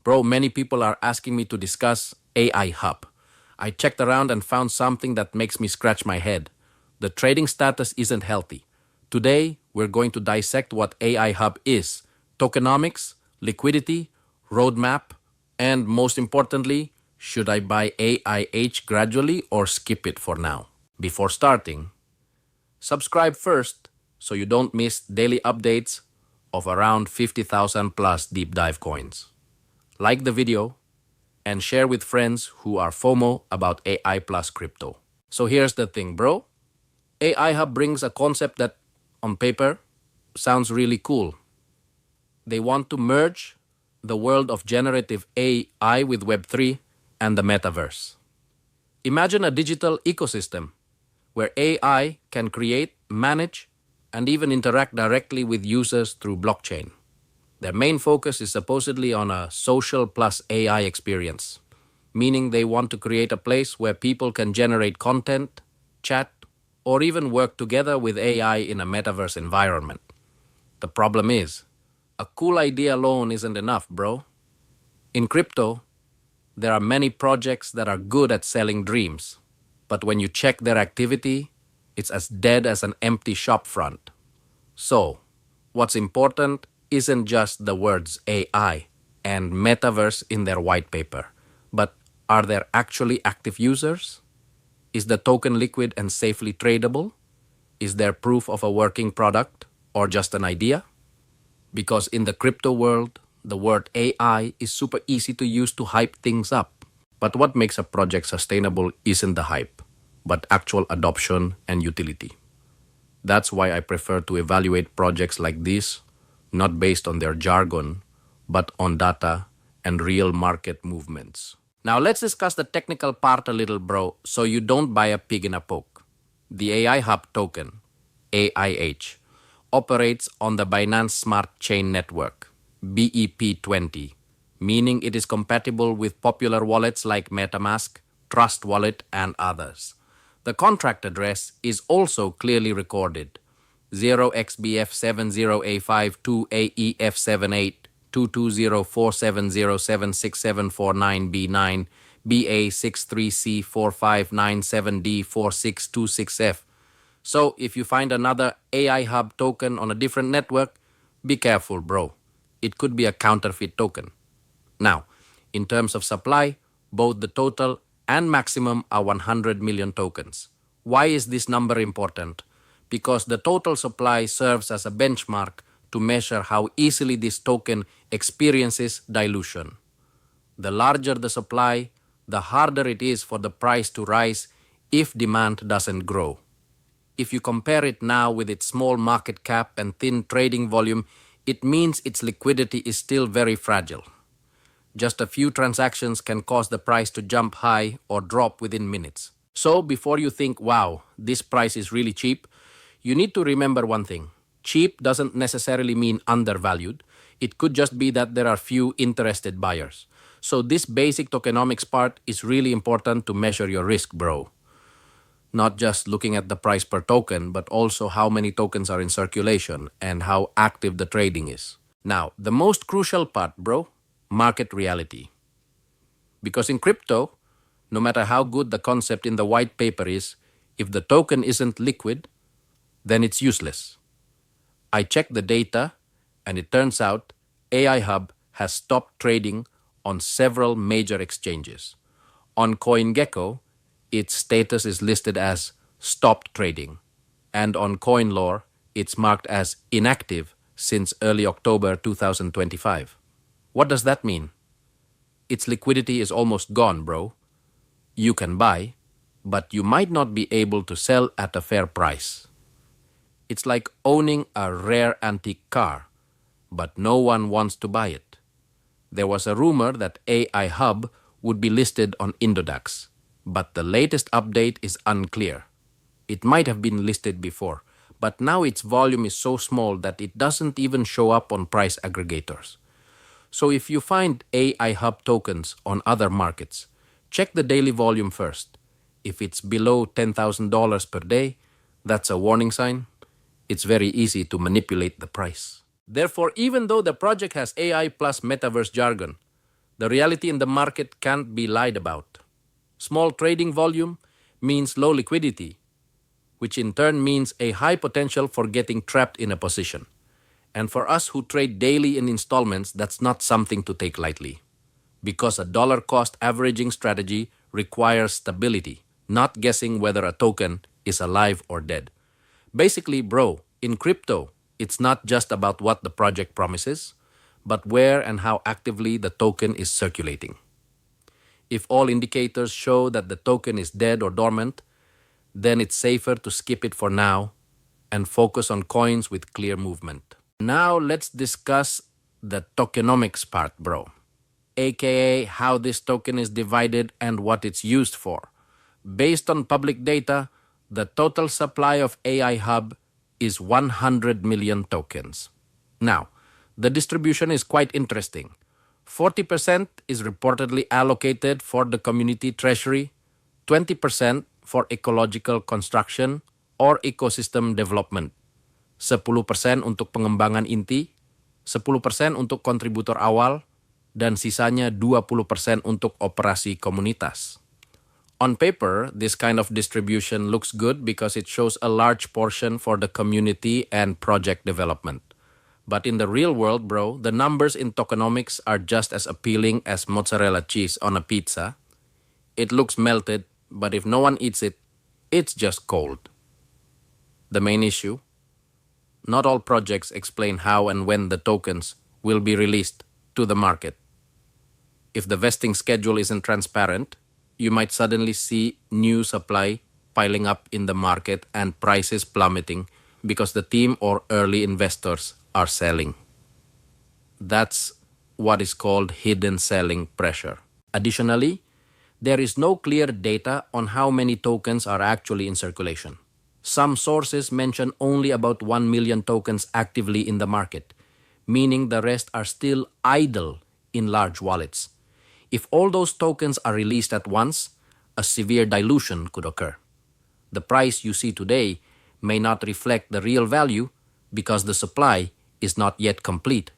Bro, many people are asking me to discuss AIHub. I checked around and found something that makes me scratch my head. The trading status isn't healthy. Today, we're going to dissect what AIHub is, tokenomics, liquidity, roadmap, and most importantly, should I buy AIH gradually or skip it for now? Before starting, subscribe first so you don't miss daily updates of around 50,000 plus deep dive coins. Like the video and share with friends who are FOMO about AI plus crypto. So here's the thing, bro. AIHub brings a concept that, on paper, sounds really cool. They want to merge the world of generative AI with Web3 and the Metaverse. Imagine a digital ecosystem where AI can create, manage, and even interact directly with users through blockchain. Their main focus is supposedly on a social plus AI experience, meaning they want to create a place where people can generate content, chat, or even work together with AI in a metaverse environment. The problem is, a cool idea alone isn't enough, bro. In crypto, there are many projects that are good at selling dreams, but when you check their activity, it's as dead as an empty shop front. So, what's important isn't just the words AI and Metaverse in their white paper, but are there actually active users? Is the token liquid and safely tradable? Is there proof of a working product or just an idea? Because in the crypto world, the word AI is super easy to use to hype things up. But what makes a project sustainable isn't the hype, but actual adoption and utility. That's why I prefer to evaluate projects like this, not based on their jargon, but on data and real market movements. Now let's discuss the technical part a little, bro, so you don't buy a pig in a poke. The AIHub token, AIH, operates on the Binance Smart Chain Network, BEP20, meaning it is compatible with popular wallets like MetaMask, Trust Wallet, and others. The contract address is also clearly recorded, 0xBF70A5 2AEF78 22047076749B9 BA63C4597D4626F. So if you find another AIHub token on a different network, be careful, bro. It could be a counterfeit token. Now, in terms of supply, both the total and maximum are 100 million tokens. Why is this number important? Because the total supply serves as a benchmark to measure how easily this token experiences dilution. The larger the supply, the harder it is for the price to rise if demand doesn't grow. If you compare it now with its small market cap and thin trading volume, it means its liquidity is still very fragile. Just a few transactions can cause the price to jump high or drop within minutes. So before you think, wow, this price is really cheap, you need to remember one thing. Cheap doesn't necessarily mean undervalued. It could just be that there are few interested buyers. So this basic tokenomics part is really important to measure your risk, bro. Not just looking at the price per token, but also how many tokens are in circulation and how active the trading is. Now, the most crucial part, bro, market reality. Because in crypto, no matter how good the concept in the white paper is, if the token isn't liquid, then it's useless. I checked the data, and it turns out AIHub has stopped trading on several major exchanges. On CoinGecko, its status is listed as stopped trading, and on CoinLore, it's marked as inactive since early October 2025. What does that mean? Its liquidity is almost gone, bro. You can buy, but you might not be able to sell at a fair price. It's like owning a rare antique car, but no one wants to buy it. There was a rumor that AIHub would be listed on Indodax, but the latest update is unclear. It might have been listed before, but now its volume is so small that it doesn't even show up on price aggregators. So if you find AIHub tokens on other markets, check the daily volume first. If it's below $10,000 per day, that's a warning sign. It's very easy to manipulate the price. Therefore, even though the project has AI plus metaverse jargon, The reality in the market can't be lied about. Small trading volume means low liquidity, which in turn means a high potential for getting trapped in a position. And for us who trade daily in installments, that's not something to take lightly. Because a dollar cost averaging strategy requires stability, not guessing whether a token is alive or dead. Basically, bro, in crypto, it's not just about what the project promises, but where and how actively the token is circulating. If all indicators show that the token is dead or dormant, then it's safer to skip it for now and focus on coins with clear movement. Now let's discuss the tokenomics part, bro, aka how this token is divided and what it's used for. Based on public data, the total supply of AIHub is 100 million tokens. Now, the distribution is quite interesting. 40% is reportedly allocated for the community treasury, 20% for ecological construction or ecosystem development, 10% untuk pengembangan inti, 10% untuk kontributor awal, dan sisanya 20% untuk operasi komunitas. On paper, this kind of distribution looks good because it shows a large portion for the community and project development. But in the real world, bro, the numbers in tokenomics are just as appealing as mozzarella cheese on a pizza. It looks melted, but if no one eats it, it's just cold. The main issue? Not all projects explain how and when the tokens will be released to the market. If the vesting schedule isn't transparent, you might suddenly see new supply piling up in the market and prices plummeting because the team or early investors are selling. That's what is called hidden selling pressure. Additionally, there is no clear data on how many tokens are actually in circulation. Some sources mention only about 1 million tokens actively in the market, meaning the rest are still idle in large wallets. If all those tokens are released at once, a severe dilution could occur. The price you see today may not reflect the real value because the supply is not yet complete.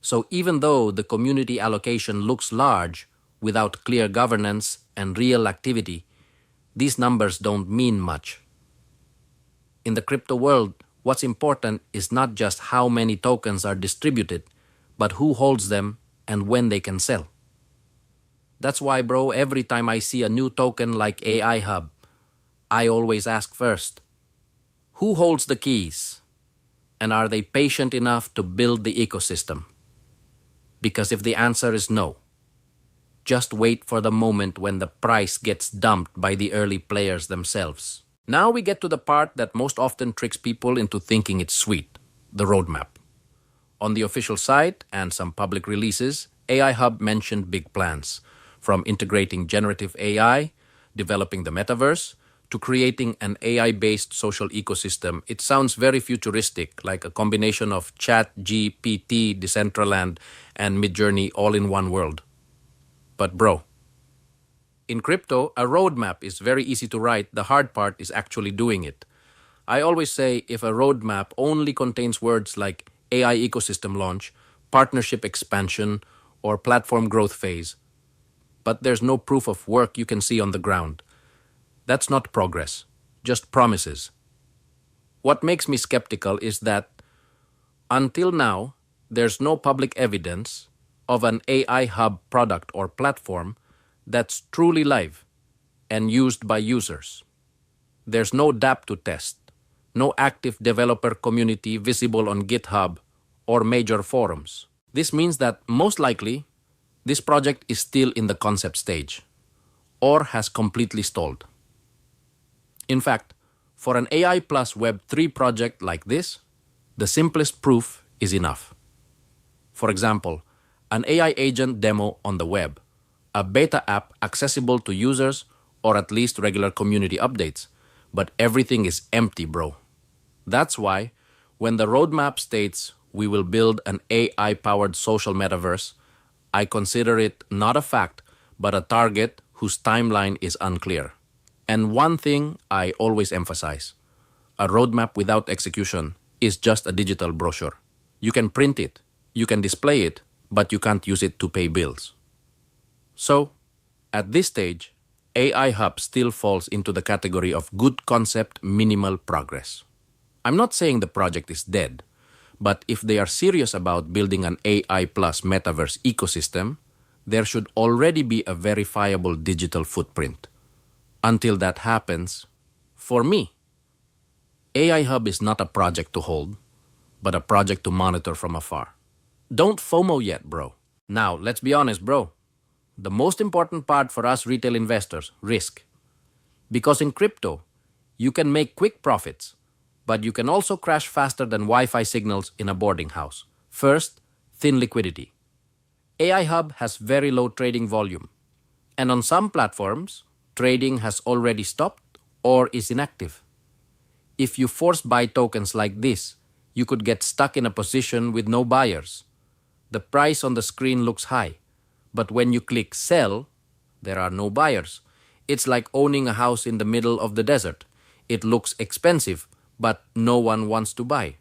So even though the community allocation looks large without clear governance and real activity, these numbers don't mean much. In the crypto world, what's important is not just how many tokens are distributed, but who holds them and when they can sell. That's why, bro, every time I see a new token like AIHub, I always ask first, who holds the keys? And are they patient enough to build the ecosystem? Because if the answer is no, just wait for the moment when the price gets dumped by the early players themselves. Now we get to the part that most often tricks people into thinking it's sweet, the roadmap. On the official site and some public releases, AIHub mentioned big plans, from integrating generative AI, developing the Metaverse, to creating an AI-based social ecosystem. It sounds very futuristic, like a combination of ChatGPT, Decentraland, and Midjourney all in one world. But bro, in crypto, a roadmap is very easy to write. The hard part is actually doing it. I always say if a roadmap only contains words like AI ecosystem launch, partnership expansion, or platform growth phase, but there's no proof of work you can see on the ground, that's not progress, just promises. What makes me skeptical is that until now, there's no public evidence of an AIHub product or platform that's truly live and used by users. There's no dApp to test, no active developer community visible on GitHub or major forums. This means that most likely, this project is still in the concept stage or has completely stalled. In fact, for an AI plus Web3 project like this, the simplest proof is enough. For example, an AI agent demo on the web, a beta app accessible to users or at least regular community updates, but everything is empty, bro. That's why when the roadmap states we will build an AI-powered social metaverse, I consider it not a fact, but a target whose timeline is unclear. And one thing I always emphasize, a roadmap without execution is just a digital brochure. You can print it, you can display it, but you can't use it to pay bills. So, at this stage, AIHub still falls into the category of good concept, minimal progress. I'm not saying the project is dead, but if they are serious about building an AI plus metaverse ecosystem, there should already be a verifiable digital footprint. Until that happens, for me, AIHub is not a project to hold, but a project to monitor from afar. Don't FOMO yet, bro. Now, let's be honest, bro. The most important part for us retail investors, risk. Because in crypto, you can make quick profits, but you can also crash faster than Wi-Fi signals in a boarding house. First, thin liquidity. AIHub has very low trading volume, and on some platforms, trading has already stopped or is inactive. If you force buy tokens like this, you could get stuck in a position with no buyers. The price on the screen looks high, but when you click sell, there are no buyers. It's like owning a house in the middle of the desert. It looks expensive, but no one wants to buy.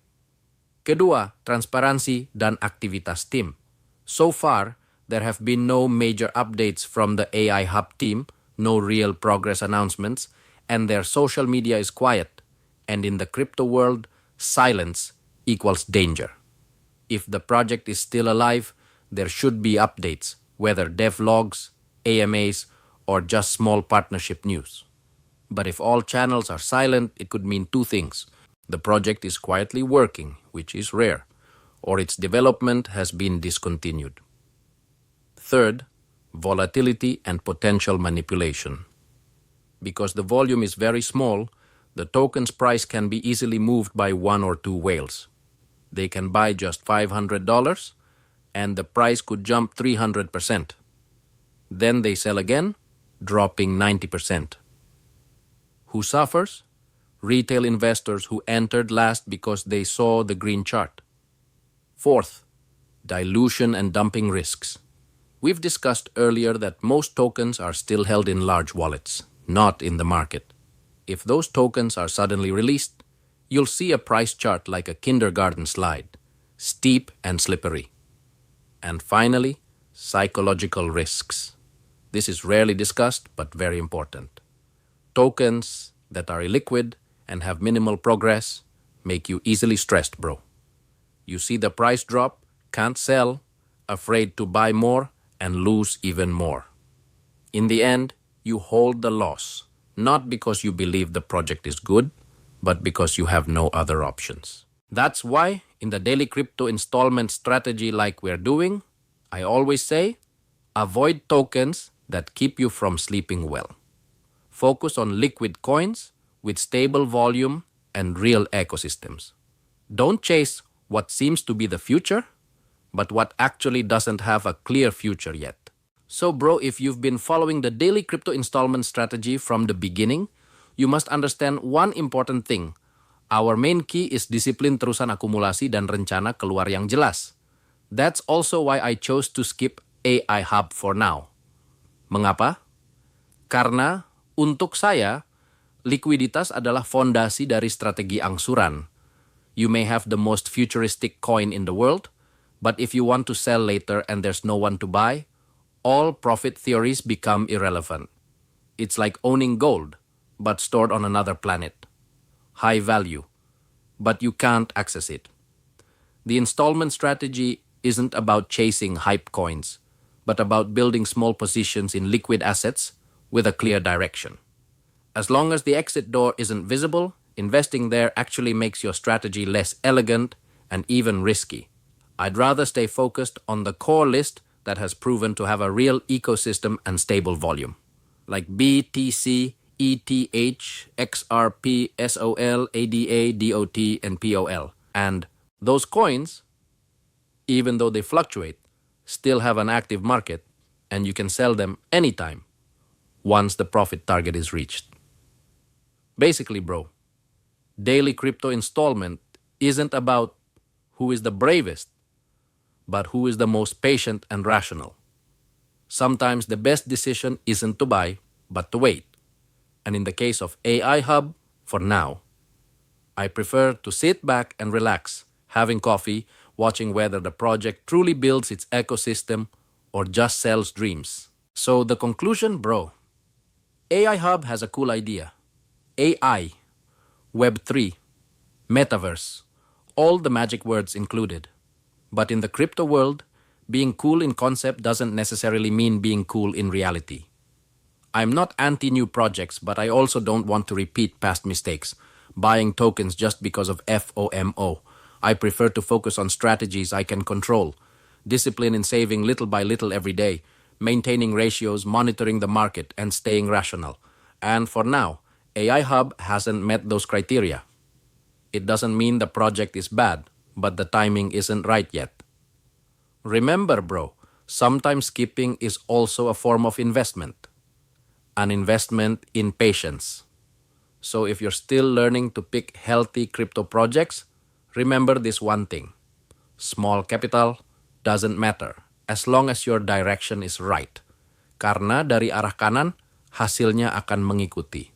Kedua, transparansi dan aktivitas tim. So far, there have been no major updates from the AIHub team, no real progress announcements, and their social media is quiet. And in the crypto world, silence equals danger. If the project is still alive, there should be updates, whether devlogs, AMAs, or just small partnership news. But if all channels are silent, it could mean two things. The project is quietly working, which is rare, or its development has been discontinued. Third, volatility and potential manipulation. Because the volume is very small, the token's price can be easily moved by one or two whales. They can buy just $500, and the price could jump 300%. Then they sell again, dropping 90%. Who suffers? Retail investors who entered last because they saw the green chart. Fourth, dilution and dumping risks. We've discussed earlier that most tokens are still held in large wallets, not in the market. If those tokens are suddenly released, you'll see a price chart like a kindergarten slide, steep and slippery. And finally, psychological risks. This is rarely discussed, but very important. Tokens that are illiquid and have minimal progress make you easily stressed, bro. You see the price drop, can't sell, afraid to buy more, and lose even more. In the end, you hold the loss, not because you believe the project is good, but because you have no other options. That's why, in the daily crypto installment strategy like we're doing, I always say, avoid tokens that keep you from sleeping well. Focus on liquid coins with stable volume and real ecosystems. Don't chase what seems to be the future, but what actually doesn't have a clear future yet. So bro, if you've been following the daily crypto installment strategy from the beginning, you must understand one important thing. Our main key is disiplin terusan akumulasi dan rencana keluar yang jelas. That's also why I chose to skip AIHub for now. Mengapa? Karena untuk saya, likuiditas adalah fondasi dari strategi angsuran. You may have the most futuristic coin in the world, but if you want to sell later and there's no one to buy, all profit theories become irrelevant. It's like owning gold, but stored on another planet. High value, but you can't access it. The installment strategy isn't about chasing hype coins, but about building small positions in liquid assets with a clear direction. As long as the exit door isn't visible, investing there actually makes your strategy less elegant and even risky. I'd rather stay focused on the core list that has proven to have a real ecosystem and stable volume, like BTC, ETH, XRP, SOL, ADA, DOT, and POL. And those coins, even though they fluctuate, still have an active market, and you can sell them anytime once the profit target is reached. Basically, bro, daily crypto installment isn't about who is the bravest, but who is the most patient and rational. Sometimes the best decision isn't to buy, but to wait. And in the case of AIHub, for now, I prefer to sit back and relax, having coffee, watching whether the project truly builds its ecosystem or just sells dreams. So the conclusion, bro, AIHub has a cool idea. AI, Web3, Metaverse, all the magic words included. But in the crypto world, being cool in concept doesn't necessarily mean being cool in reality. I'm not anti-new projects, but I also don't want to repeat past mistakes, buying tokens just because of FOMO. I prefer to focus on strategies I can control, discipline in saving little by little every day, maintaining ratios, monitoring the market, and staying rational. And for now, AI Hub hasn't met those criteria. It doesn't mean the project is bad, but the timing isn't right yet. Remember, bro, sometimes skipping is also a form of investment, an investment in patience. So if you're still learning to pick healthy crypto projects, remember this one thing. Small capital doesn't matter as long as your direction is right. Karena dari arah kanan, hasilnya akan mengikuti.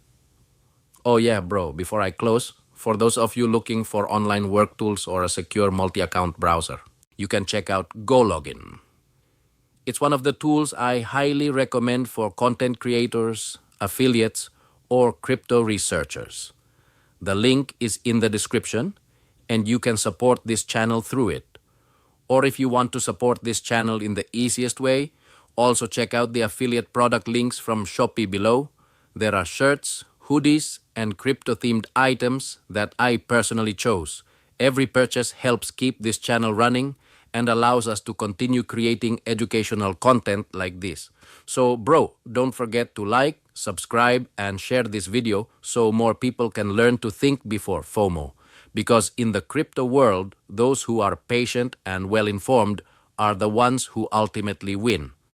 Oh yeah, bro, before I close, for those of you looking for online work tools or a secure multi-account browser, you can check out GoLogin. It's one of the tools I highly recommend for content creators, affiliates, or crypto researchers. The link is in the description, and you can support this channel through it. Or if you want to support this channel in the easiest way, also check out the affiliate product links from Shopee below. There are shirts, hoodies, and crypto-themed items that I personally chose. Every purchase helps keep this channel running and allows us to continue creating educational content like this. So, bro, don't forget to like, subscribe, and share this video so more people can learn to think before FOMO. Because in the crypto world, those who are patient and well-informed are the ones who ultimately win.